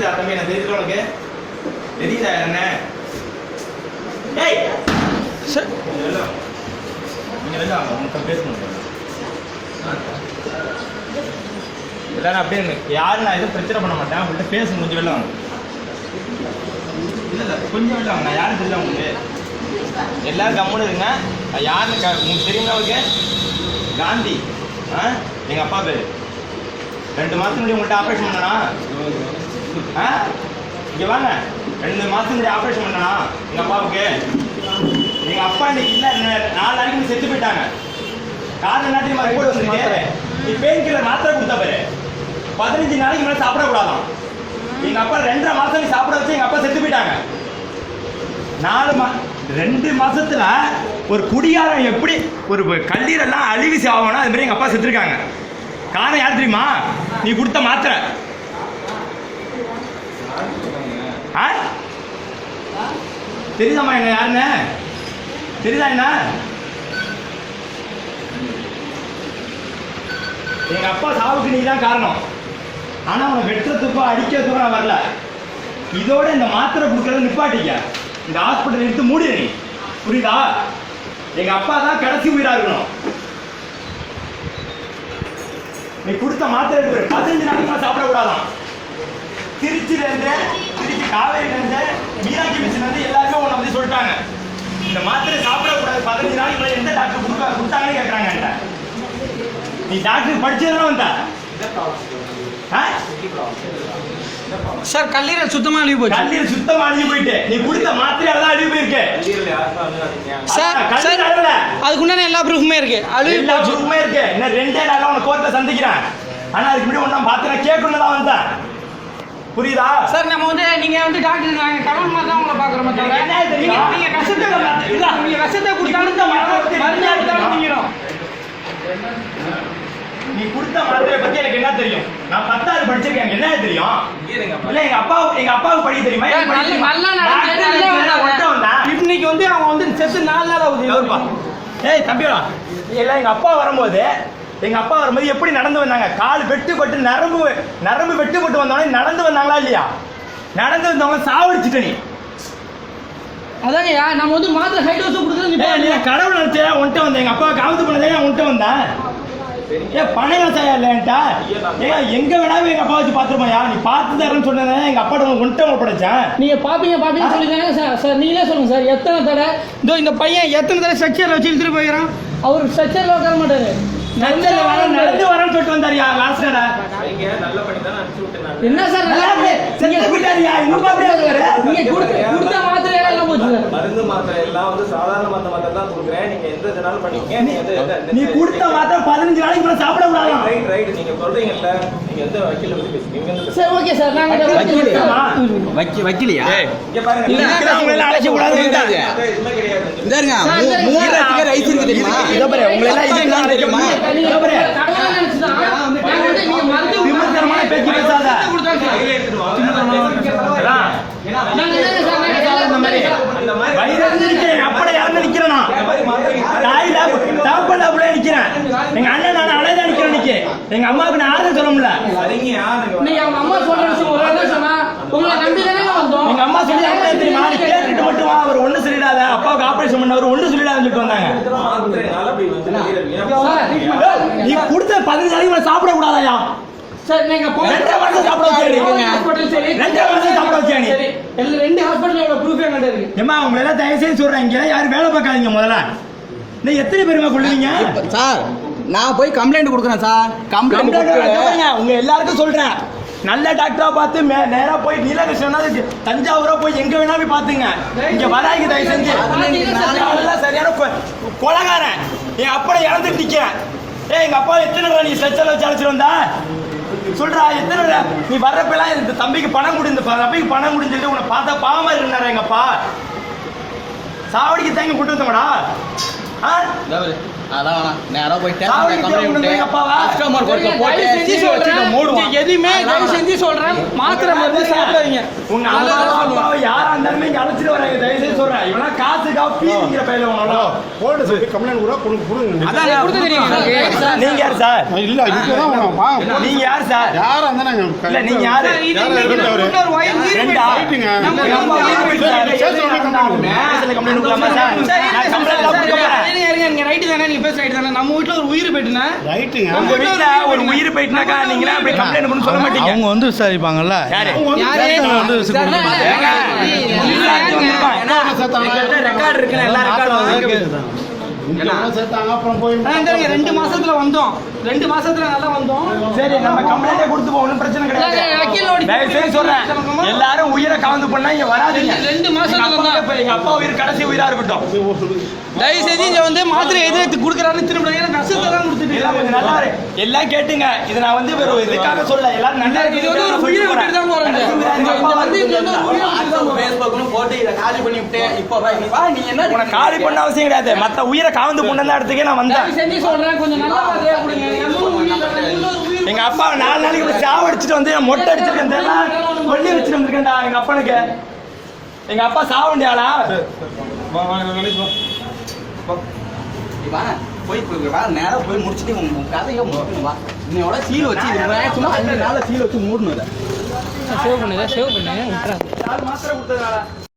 தெரியுதா தம்பி? நான் தெரியுது உனக்கு தெரியுதா என்ன? ஏய் சார் நீங்க வெளில வாங்க, உங்கள்கிட்ட பேசணும். எல்லாரும் அப்படியே யாரும் நான் எதுவும் பிரச்சனை பண்ண மாட்டேன். உங்கள்கிட்ட பேசணும், கொஞ்சம் வெளில வாங்க. இல்லை கொஞ்சம் வெளில வாங்க. நான் யாரும் தெரியல உங்களுக்கு. எல்லாரும் கம்முன்னு இருங்க. யாருன்னு உங்களுக்கு தெரியுங்களா? அவருக்கு காந்தி எங்கள் அப்பா பேர். 2 மாதத்துக்கு முன்னாடி உங்கள்கிட்ட ஆப்ரேஷன் பண்ணனா? இங்கே வாங்க. 2 மாதத்துக்கு முன்னாடி ஆப்ரேஷன் பண்ணனா எங்கள் அப்பாவுக்கு? எங்கள் அப்பா இன்னைக்கு இல்லை, 4 நாளைக்கு செத்து போயிட்டாங்க. காரணம் என்ன தெரியுமா? ரிப்போர்ட் வந்துருக்கு. நீ பெயின் கில்லர் மாத்திரை கொடுத்தா பாரு, 15 நாளைக்கு மேலே சாப்பிடக்கூடாதான். எங்கள் அப்பா 2.5 மாதம் நீ சாப்பிட வச்சு எங்கள் அப்பா செத்து போயிட்டாங்க. 2 மாசத்துல ஒரு குடியாரம் எப்படி ஒரு கல்லீரெல்லாம் அழிவு ஆகணும், அது மாதிரி எங்க அப்பா செத்துருக்காங்க. காரணம் யார் தெரியுமா? நீ கொடுத்த மாத்திரை. தெரியுதாம்மா என்ன யாருன்னு? தெரியுதா என்ன? எங்க அப்பா சாவுக்கு நீ தான் காரணம். ஆனா அவனை வெட்டுறதுக்கோ அடிக்கிறதுக்கோ நான் வரல. இதோட இந்த மாத்திரை கொடுக்கறத நிப்பாட்டிக்க. இந்த ஹாஸ்பிட்டல் எடுத்து மூடிடு நீ. புரியுதா? எங்க அப்பா தான் கடைசி உயிரா இருக்கணும். நீ கொடுத்த மாத்திரை 15 நாளைக்கு சாப்பிடக்கூடாதான். திருச்சியில இருந்து, திருச்சி காவேரியில இருந்து, மீனாட்சி மிஷின்ல இருந்து எல்லாருமே உன்னை பத்தி சொல்லிட்டாங்க. இந்த மாத்திரை சாப்பிடக்கூடாது 15 நாளைக்கு. எந்த டாக்டர் கொடுத்தாங்கன்னு கேட்கறாங்க. நீ டாக்டர் படிச்சதுதான் வந்த சார். கல்லீரல் சுத்தமா அழிவு போச்சு. கல்லீரல் சுத்தமா அழிவு போயிட்டு நீ குடித்த மாத்திரையால தான் அழிவு போயிருக்கு சார். அதுக்குண்டான எல்லா ப்ரூஃப்மே இருக்கு. அழிவு ப்ரூஃப்மே இருக்கு. இன்னும் 2 நாள்ல உன கோர்ட்ல சந்திக்கிறேன். ஆனா அதுக்கு முன்னாடி ஒண்ணா பாத்திரம் கேட்கணும் தான் வந்தேன். புரியுதா சார்? நம்ம நீங்க டாக்டர் நாங்க கடவுள் மாதிரி தான் உங்களை பாக்குறோம். நீங்க விஷத்தை கொடுத்தாலும் மருந்து நீ கொடுத்த மாத்திரை பத்தி எனக்கு என்ன தெரியும்? நான் 10வது படிச்சிருக்கேன். என்ன தெரியும்? இல்ல எங்க அப்பாவுக்கு படிக்க தெரியுமா? இன்னைக்கு அவன் செத்து 4 நாள் ஆகுது. ஏய் தம்பிடா, இல்ல எங்க அப்பா வரும்போது எப்படி நடந்து வந்தாங்க? கால் வெட்டுப்பட்டு நரம்பு வெட்டுப்பட்டு வந்தவனே நடந்து வந்தாங்களா இல்லையா? நடந்து வந்தவங்க சாவடிச்சுட்ட நீ. அதாங்கய்யா நம்ம மாத்திரை ஹை டோஸ் கொடுக்குறது. நீ கடவுள் நினைச்சா உன்கிட்ட வந்தேன். எங்க அப்பா காவத்து பண்ணதே உன்கிட்ட வந்தேன். பணம் சாயா இல்லைன்ட்டா எங்க வேணாலும் எங்க அப்பா வச்சு பாத்துருப்பா. நீ பார்த்து தரேன்னு சொன்னேன். எங்க அப்பாட்ட உன்கிட்ட படைச்சேன். நீங்க பாப்பீங்க சொல்லிருக்காங்க சார். நீங்களே சொல்லுங்க சார், எத்தனை தடவை இந்த பையன் எத்தனை தடவை ஸ்ட்ரக்சர்ல வச்சு இழுத்துட்டு போயிடும்? அவர் ஸ்ட்ரக்சர்ல உட்கார மாட்டாரு. நடந்து வரேன்னு சொல்லிட்டு வந்தாரியா லாஸ்டா? என்ன சார் நீங்க கொடுத்த மாத்திரை எல்லாம் போச்சு. மருந்து மாத்திரை எல்லாம் சாதாரண மாத்திரை தான் கொடுக்குறேன். நீங்க எந்த இதனாலும் பண்ணிக்கங்க. நீ கொடுத்த மாத்திரை 15 நாளைக்கு மேல சாப்பிட கூடாது. ரைட் நீங்க சொல்றீங்கல்ல. நீங்க எந்த வக்கீல பத்தி பேசுறீங்க? சரி ஓகே சார். நாங்க வக்கீலையா? இங்க பாருங்க, நீங்க எல்லாம் அழைக்க கூடாது. இதுமே கிடையாது. இந்தாருங்க 3 ரூபாய்க்கு ரைஸ் இருக்கு தெரியுமா? இத பாரு, உங்க எல்லாம் இதுக்கு தெரியுமா? இத பாரு, விமர்சனமான பேச்சு பேசாத. அப்பட யாருன்னு நிக்கிறேன். எங்க அண்ணன் நான் அழகா நிக்கிறேன். எங்க அம்மாவுக்கு நான் ஆறுதல் சொல்ல முடியல. அவங்க அம்மா சொல்ற விஷயம் ஒரு சொன்னா உங்களை நம்பி தானே வந்தோம். எங்க அம்மா சொல்லி தெரியுமா? நீ கேட்டுட்டு மட்டும் வா, அவர் ஒண்ணு சொல்லிடாத. அப்பாவுக்கு ஆபரேஷன் பண்ணவர் ஒண்ணு சொல்லிடாதுன்னு சொல்லிட்டு வந்தாங்க. நீ கொடுத்த 15 நாளைக்கு சாப்பிட கூடாதாயா? சார் நீங்க 2 வருஷம் சாப்பிட வச்சீங்க. ஹாஸ்பிடல் சரி 2 வருஷம் சாப்பிட வச்சீங்க. சரி எல்லா 2 ஹாஸ்பிடலோட ப்ரூஃப் என்கிட்ட இருக்கு. ஏமா உங்க எல்லாம் தயவு செய்து சொல்றேன், இங்க யாரும் வேலை பார்க்காதீங்க. முதல்ல நீ எத்தனை பேருமா கொள்ளுவீங்க? சார் நான் போய் கம்ப்ளைண்ட் கொடுக்குறேன் சார். கம்ப்ளைண்ட் உங்க எல்லாருக்கும் சொல்றேன். நல்ல டாக்டரா பார்த்து நேரா போய் நீலகிருஷ்ணன் தஞ்சாவூரா போய் எங்க வேணா போய் பாத்துங்க. இங்க வராங்க தயவு செஞ்சு. சரியான கொலகாரன். என் அப்பட இறந்துட்டு நிக்கிறேன். எங்க அப்பா எத்தனை நீ ஸ்ட்ரெச்சர்ல வச்சு அழைச்சிட்டு வந்தா சொல்றா? எத்தனை நீ வர்றப்பெல்லாம் இந்த தம்பிக்கு பணம் கொடு, இந்த தம்பிக்கு பணம் கொடுன்னு சொல்லிட்டு உன்னை பார்த்தா பாவமா இருந்தாரு எங்க அப்பா. சாவடிக்கு தாங்க கொண்டு வந்தோம்டா. அதான் வேணாம். நேரா போய் சாவடி ஸ்டேஷன்ல கம்ப்ளைண்ட் உனக்கு விட்டு அப்பாவா? கஸ்டமர் கோர்ட்ல போட்டு தயவு செஞ்சு சீல் வச்சு சொல்றேன், மூடுவான். இங்க எதுவுமே தயவு செஞ்சு சொல்றேன், மாத்திரை மருந்து சாப்பிடாதீங்க. உங்க அம்மாவும் அப்பாவும் யாரா இருந்தாலுமே இங்க அழைச்சிட்டு வராங்க. தயவு செய்து சொல்றேன். இவனா காசுக்காக பீதிக்கிற பையல உனக்கு. போலீஸ் கம்ப்ளைண்ட் கூட கொடுங்க. அதான் நான் கொடுத்து தெரியும் எனக்கு. நீங்க யார் சார்? இல்ல இதுதான் நீங்க யார் சார்? யாரா இருந்தா நாங்க இல்ல நீங்க யாரு? இது யாரு இன்னைக்கு ரெண்டு நம்ம அவரு? ஒரு வயிறு உயிர் ரெண்டா? ரைட்டுங்க. நம்ம எங்க அம்மா வீட்டுக்கு போயிட்டு சார். ஸ்டேஷன்ல கம்ப்ளைண்ட் கொடுக்கலாமா சார்? நான் கம்ப்ளைண்ட் எல்லாம் கொடுக்க போறேன். நீங்க ரைட்டு தானே, நீங்க பேச ரைட்டு தானே. நம்ம வீட்டுல ஒரு உயிர் போயிட்டுனா ரைட்டுங்க. உங்க வீட்டுல ஒரு உயிர் போயிட்டுனாக்கா நீங்க அப்படி கம்ப்ளைண்ட் பண்ணி சொல்ல மாட்டீங்க. அவங்க வந்து விசாரிப்பாங்கல்ல. யாரு? யாரு? வந்து விசாரிப்பாங்க. ரெக்கார்ட் இருக்குல்ல, எல்லா ரெக்கார்டும் சேர்த்தாங்க அப்புறம் போய் 2 மாசத்துல வந்தோம், 2 மாசத்துல நல்லா வந்தோம். சரி நம்ம கம்ப்ளைண்டே கொடுத்து ஒன்றும் பிரச்சனை கிடையாது. வக்கீலோட தயவு செய்து சொல்றேன், எல்லாரும் உயிரை கலந்து பண்ணா இங்க வராதீங்க. 2 மாசத்துல எங்க அப்பா தான். இப்ப எங்க அப்பா உயிர் கடைசி உயிரா இருக்கட்டும். தயவு செஞ்சு இங்க வந்து மாத்திரை எதிர்த்து கொடுக்குறான்னு திரும்ப நஷ்டத்தை தான் கொடுத்துட்டு எல்லாம் கொஞ்சம் நல்லா இருக்கு. எல்லாம் கேட்டுங்க. இது நான் வந்து வெறும் இதுக்காக சொல்ல, எல்லாரும் நல்லா இருக்கு. இது வந்து ஒரு உயிரை விட்டுட்டு தான் போறேன். இங்க வந்து இங்க வந்து ஒரு உயிரை விட்டுட்டு தான் போறேன். ஃபேஸ்புக்னு போட்டு இத காலி பண்ணி விட்டு இப்போ நீ வா, நீ என்ன உனக்கு காலி பண்ண அவசியம் கிடையாது. மத்த உயிரை காவந்து பண்ணதான் இடத்துக்கே நான் வந்தேன். தயவு செஞ்சு சொல்றேன், கொஞ்சம் நல்லா மாதிரியா கொடுங்க. இன்னொரு உயிர் எங்க அப்பா 4 நாளைக்கு இப்படி சாவடிச்சுட்டு வந்து நான் மொட்டை அடிச்சிருக்கேன் தெரியல, கொல்லி வச்சுட்டு வந்திருக்கேன்டா எங்க அப்பனுக்கு. எங்க அப்பா சாவ வேண்டியாளா? நீ வா, போய் வா, நேரா போய் முடிச்சிட்டு உன் கதையை முடிக்கணும். வா, இன்னையோட சீல் வச்சு இது சும்மா 5 நாள்ல சீல் வச்சு மூடணும். இதை சேவ் பண்ணுங்க, சேவ் பண்ணுங்க. மாத்திரை கொடுத்ததுனால